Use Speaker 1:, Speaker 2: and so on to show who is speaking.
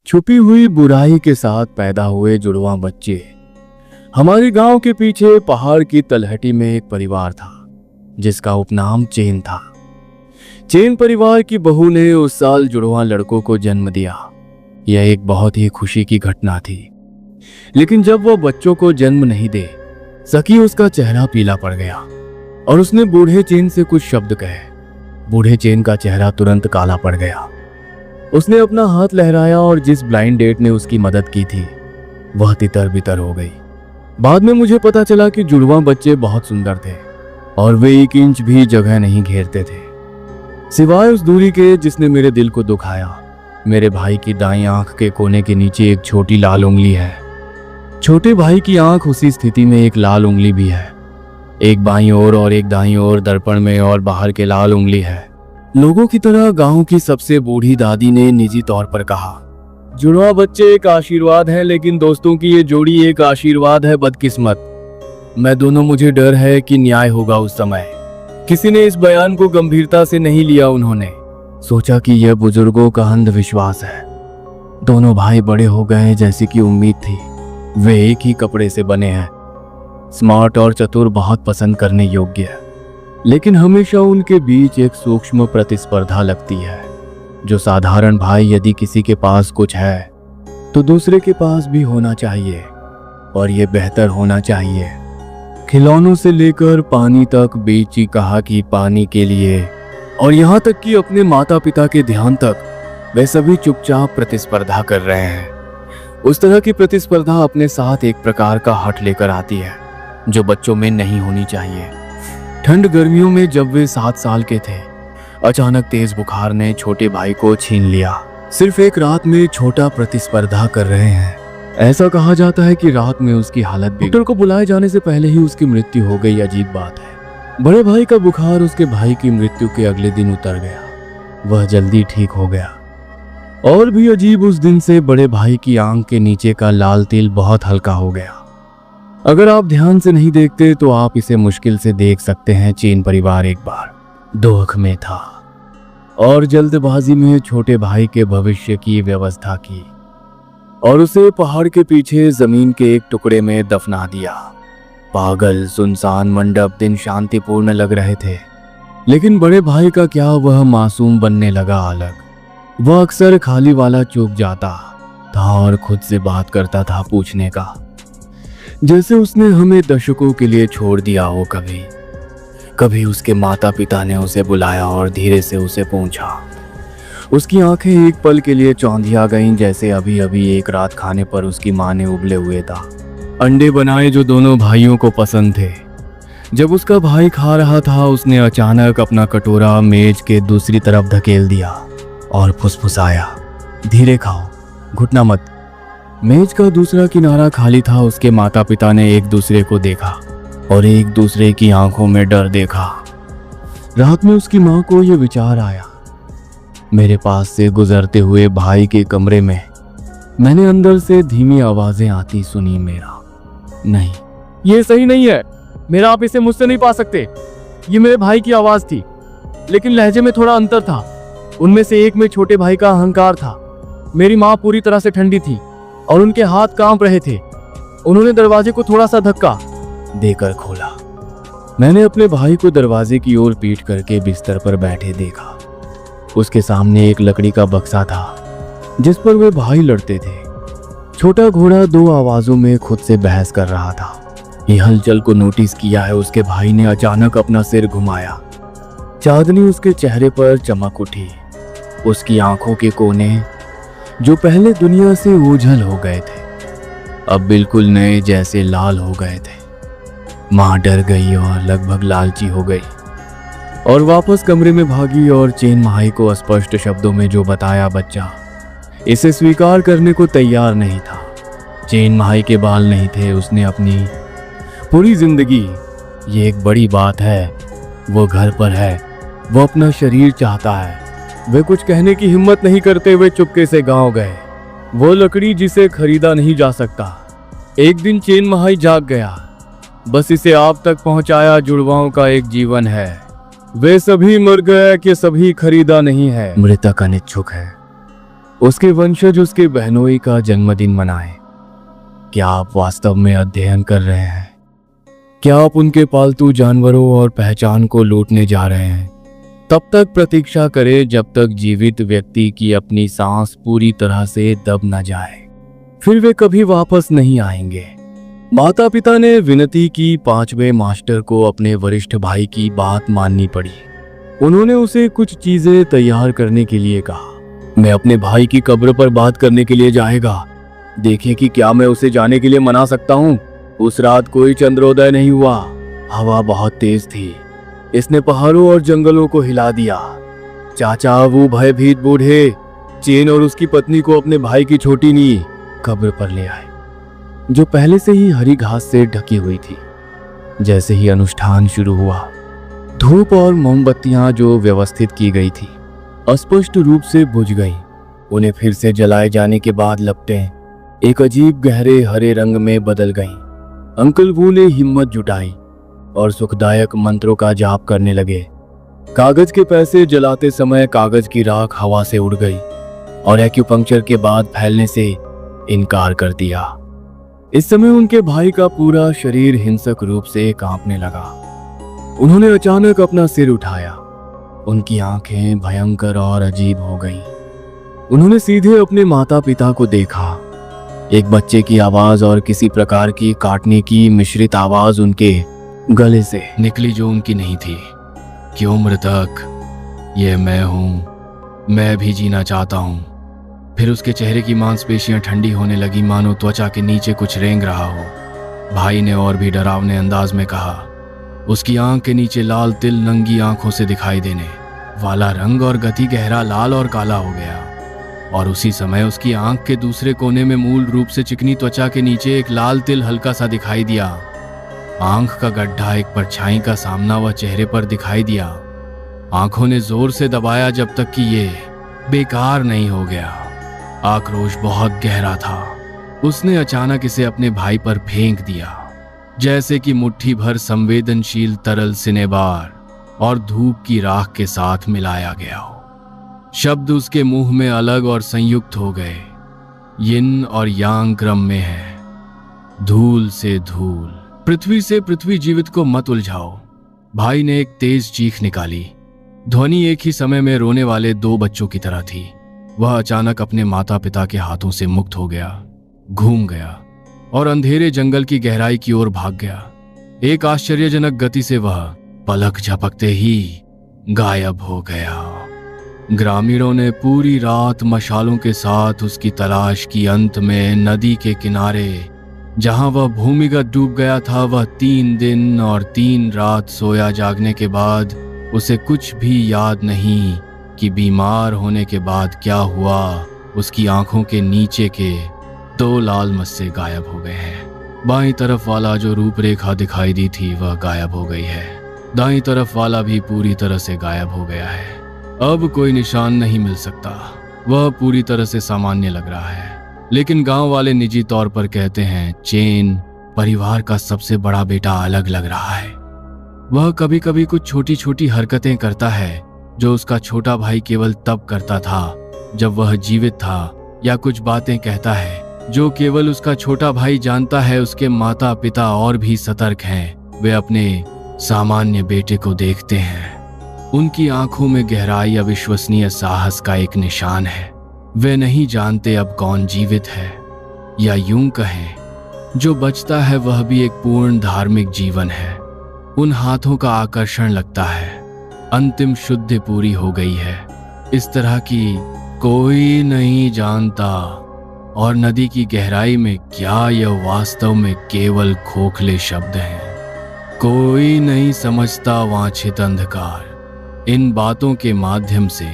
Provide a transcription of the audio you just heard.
Speaker 1: छुपी हुई बुराई के साथ पैदा हुए जुड़वां बच्चे। हमारे गांव के पीछे पहाड़ की तलहटी में एक परिवार था जिसका उपनाम चेन था। चेन परिवार की बहू ने उस साल जुड़वां लड़कों को जन्म दिया। यह एक बहुत ही खुशी की घटना थी, लेकिन जब वह बच्चों को जन्म नहीं दे सकी उसका चेहरा पीला पड़ गया और उसने बूढ़े चेन से कुछ शब्द कहे। बूढ़े चेन का चेहरा तुरंत काला पड़ गया। उसने अपना हाथ लहराया और जिस ब्लाइंड डेट ने उसकी मदद की थी वह तितर बितर हो गई। बाद में मुझे पता चला कि जुड़वां बच्चे बहुत सुंदर थे और वे 1 इंच भी जगह नहीं घेरते थे, सिवाय उस दूरी के जिसने मेरे दिल को दुखाया। मेरे भाई की दाईं आंख के कोने के नीचे एक छोटी लाल उंगली है। छोटे भाई की आंख उसी स्थिति में एक लाल उंगली भी है। एक बाईं ओर और एक दाईं ओर दर्पण में और बाहर के लाल उंगली है। लोगों की तरह गांव की सबसे बूढ़ी दादी ने निजी तौर पर कहा, जुड़वां बच्चे एक आशीर्वाद है, लेकिन दोस्तों की ये जोड़ी एक आशीर्वाद है बदकिस्मत। मैं दोनों, मुझे डर है कि न्याय होगा उस समय। किसी ने इस बयान को गंभीरता से नहीं लिया। उन्होंने सोचा कि यह बुजुर्गों का अंधविश्वास है। दोनों भाई बड़े हो गए जैसी कि उम्मीद थी। वे एक ही कपड़े से बने हैं, स्मार्ट और चतुर, बहुत पसंद करने योग्य है, लेकिन हमेशा उनके बीच एक सूक्ष्म प्रतिस्पर्धा लगती है। जो साधारण भाई यदि किसी के पास कुछ है तो दूसरे के पास भी होना चाहिए और ये बेहतर होना चाहिए। खिलौनों से लेकर पानी तक, बेची कहा कि पानी के लिए, और यहाँ तक कि अपने माता पिता के ध्यान तक, वे सभी चुपचाप प्रतिस्पर्धा कर रहे हैं। उस तरह की प्रतिस्पर्धा अपने साथ एक प्रकार का हट लेकर आती है जो बच्चों में नहीं होनी चाहिए। ठंड गर्मियों में जब वे 7 साल के थे, अचानक तेज बुखार ने छोटे भाई को छीन लिया। सिर्फ एक रात में छोटा प्रतिस्पर्धा कर रहे हैं। ऐसा कहा जाता है कि रात में उसकी हालत बिगड़ी। डॉक्टर को बुलाए जाने से पहले ही उसकी मृत्यु हो गई। अजीब बात है, बड़े भाई का बुखार उसके भाई की मृत्यु के अगले दिन उतर गया। वह जल्दी ठीक हो गया। और भी अजीब, उस दिन से बड़े भाई की आंख के नीचे का लाल तिल बहुत हल्का हो गया। अगर आप ध्यान से नहीं देखते तो आप इसे मुश्किल से देख सकते हैं। चेन परिवार एक बार दुख में था और जल्दबाजी में छोटे भाई के भविष्य की व्यवस्था की और उसे पहाड़ के पीछे जमीन के एक टुकड़े में दफना दिया। पागल सुनसान मंडप दिन शांतिपूर्ण लग रहे थे, लेकिन बड़े भाई का क्या, वह मासूम बनने लगा अलग। वह अक्सर खाली वाला चूक जाता था और खुद से बात करता था, पूछने का, जैसे उसने हमें दशकों के लिए छोड़ दिया हो। कभी कभी उसके माता पिता ने उसे बुलाया और धीरे से उसे पूछा। उसकी आंखें एक पल के लिए चौंधिया गईं, जैसे अभी अभी एक रात खाने पर उसकी मां ने उबले हुए था अंडे बनाए जो दोनों भाइयों को पसंद थे। जब उसका भाई खा रहा था, उसने अचानक अपना कटोरा मेज के दूसरी तरफ धकेल दिया और फुसफुसाया, धीरे खाओ, घुटना मत। मेज का दूसरा किनारा खाली था। उसके माता पिता ने एक दूसरे को देखा और एक दूसरे की आंखों में डर देखा। रात में उसकी मां को यह विचार आया। मेरे पास से गुजरते हुए भाई के कमरे में मैंने अंदर से धीमी आवाजें आती सुनी। मेरा नहीं, ये सही नहीं है, मेरा आप इसे मुझसे नहीं पा सकते। ये मेरे भाई की आवाज थी, लेकिन लहजे में थोड़ा अंतर था। उनमें से एक में छोटे भाई का अहंकार था। मेरी माँ पूरी तरह से ठंडी थी और उनके हाथ कांप रहे थे। उन्होंने दरवाजे को थोड़ा सा धक्का देकर खोला। मैंने अपने भाई को दरवाजे की ओर पीठ करके बिस्तर पर बैठे देखा। उसके सामने एक लकड़ी का बक्सा था जिस पर वे भाई लड़ते थे। छोटा घोड़ा 2 आवाजों में खुद से बहस कर रहा था। ये हलचल को नोटिस किया है उसके भाई ने अचानक अपना सिर घुमाया। चांदनी उसके चेहरे पर चमक उठी। उसकी आंखों के कोने जो पहले दुनिया से ओझल हो गए थे अब बिल्कुल नए जैसे लाल हो गए थे। मां डर गई और लगभग लालची हो गई और वापस कमरे में भागी और चेन माई को स्पष्ट शब्दों में जो बताया, बच्चा इसे स्वीकार करने को तैयार नहीं था। चेन माई के बाल नहीं थे। उसने अपनी पूरी जिंदगी, ये एक बड़ी बात है, वो घर पर है, वो अपना शरीर चाहता है। वे कुछ कहने की हिम्मत नहीं करते। वे चुपके से गांव गए। वो लकड़ी जिसे खरीदा नहीं जा सकता। एक दिन चेन महाई जाग गया, बस इसे आप तक पहुंचाया। जुड़वाओं का एक जीवन है, वे सभी मर गए कि सभी खरीदा नहीं है। मृतक अनिच्छुक है, उसके वंशज उसके बहनोई का जन्मदिन मनाएं। क्या आप वास्तव में अध्ययन कर रहे हैं? क्या आप उनके पालतू जानवरों और पहचान को लूटने जा रहे हैं? तब तक प्रतीक्षा करें जब तक जीवित व्यक्ति की अपनी सांस पूरी तरह से दब न जाए, फिर वे कभी वापस नहीं आएंगे। माता पिता ने विनती की। 5वें मास्टर को अपने वरिष्ठ भाई की बात माननी पड़ी। उन्होंने उसे कुछ चीजें तैयार करने के लिए कहा। मैं अपने भाई की कब्र पर बात करने के लिए जाएगा। देखें कि क्या मैं उसे जाने के लिए मना सकता हूँ। उस रात कोई चंद्रोदय नहीं हुआ। हवा बहुत तेज थी। इसने पहाड़ों और जंगलों को हिला दिया। चाचा, वो भयभीत बूढ़े चेन और उसकी पत्नी को अपने भाई की छोटी नी कब्र पर ले आए, जो पहले से ही हरी घास से ढकी हुई थी। जैसे ही अनुष्ठान शुरू हुआ, धूप और मोमबत्तियां जो व्यवस्थित की गई थी अस्पष्ट रूप से बुझ गईं। उन्हें फिर से जलाए जाने के बाद लपटें एक अजीब गहरे हरे रंग में बदल गईं। अंकल वू ने हिम्मत जुटाई और सुखदायक मंत्रों का जाप करने लगे। कागज के पैसे जलाते समय कागज की राख हवा से उड़ गई और एक्यूपंक्चर के बाद फैलने से इनकार कर दिया। इस समय उनके भाई का पूरा शरीर हिंसक रूप से कांपने लगा। उन्होंने अचानक अपना सिर उठाया। उनकी आंखें भयंकर और अजीब हो गईं। उन्होंने सीधे अपने माता पिता को देखा। एक बच्चे की आवाज और किसी प्रकार की काटने की मिश्रित आवाज उनके गले से निकली, जो उनकी नहीं थी। क्यों मृतक? यह मैं हूं। मैं भी जीना चाहता हूं। फिर उसके चेहरे की मांसपेशियां ठंडी होने लगी, मानो त्वचा के नीचे कुछ रेंग रहा हो। भाई ने और भी डरावने अंदाज में कहा। उसकी आंख के नीचे लाल तिल नंगी आंखों से दिखाई देने वाला रंग और गति गहरा लाल और काला हो गया। और उसी समय उसकी आंख के दूसरे कोने में मूल रूप से चिकनी त्वचा के नीचे एक लाल तिल हल्का सा दिखाई दिया। आंख का गड्ढा, एक परछाई का सामना वह चेहरे पर दिखाई दिया। आंखों ने जोर से दबाया जब तक कि ये बेकार नहीं हो गया। आक्रोश बहुत गहरा था। उसने अचानक इसे अपने भाई पर फेंक दिया, जैसे कि मुट्ठी भर संवेदनशील तरल सिनेबार और धूप की राख के साथ मिलाया गया हो। शब्द उसके मुंह में अलग और संयुक्त हो गए। यिन और यांग क्रम में है। धूल से धूल, पृथ्वी से पृथ्वी, जीवित को मत उलझाओ। भाई ने एक तेज चीख निकाली। ध्वनि एक ही समय में रोने वाले 2 बच्चों की तरह थी। वह अचानक अपने माता पिता के हाथों से मुक्त हो गया, घूम गया और अंधेरे जंगल की गहराई की ओर भाग गया। एक आश्चर्यजनक गति से वह पलक झपकते ही गायब हो गया। ग्रामीणों ने पूरी रात मशालों के साथ उसकी तलाश की। अंत में नदी के किनारे, जहां वह भूमिगत डूब गया था, वह 3 दिन और 3 रात सोया। जागने के बाद उसे कुछ भी याद नहीं कि बीमार होने के बाद क्या हुआ। उसकी आंखों के नीचे के 2 लाल मस्से गायब हो गए हैं। बाईं तरफ वाला जो रूपरेखा दिखाई दी थी वह गायब हो गई है। दाईं तरफ वाला भी पूरी तरह से गायब हो गया है। अब कोई निशान नहीं मिल सकता। वह पूरी तरह से सामान्य लग रहा है। लेकिन गांव वाले निजी तौर पर कहते हैं चेन परिवार का सबसे बड़ा बेटा अलग लग रहा है। वह कभी कभी कुछ छोटी छोटी हरकतें करता है जो उसका छोटा भाई केवल तब करता था जब वह जीवित था, या कुछ बातें कहता है जो केवल उसका छोटा भाई जानता है। उसके माता पिता और भी सतर्क हैं। वे अपने सामान्य बेटे को देखते हैं। उनकी आंखों में गहराई अविश्वसनीय साहस का एक निशान है। वे नहीं जानते अब कौन जीवित है, या यूं कहें जो बचता है वह भी एक पूर्ण धार्मिक जीवन है। उन हाथों का आकर्षण लगता है। अंतिम शुद्धि पूरी हो गई है, इस तरह की कोई नहीं जानता। और नदी की गहराई में क्या यह वास्तव में केवल खोखले शब्द हैं? कोई नहीं समझता वांछित अंधकार। इन बातों के माध्यम से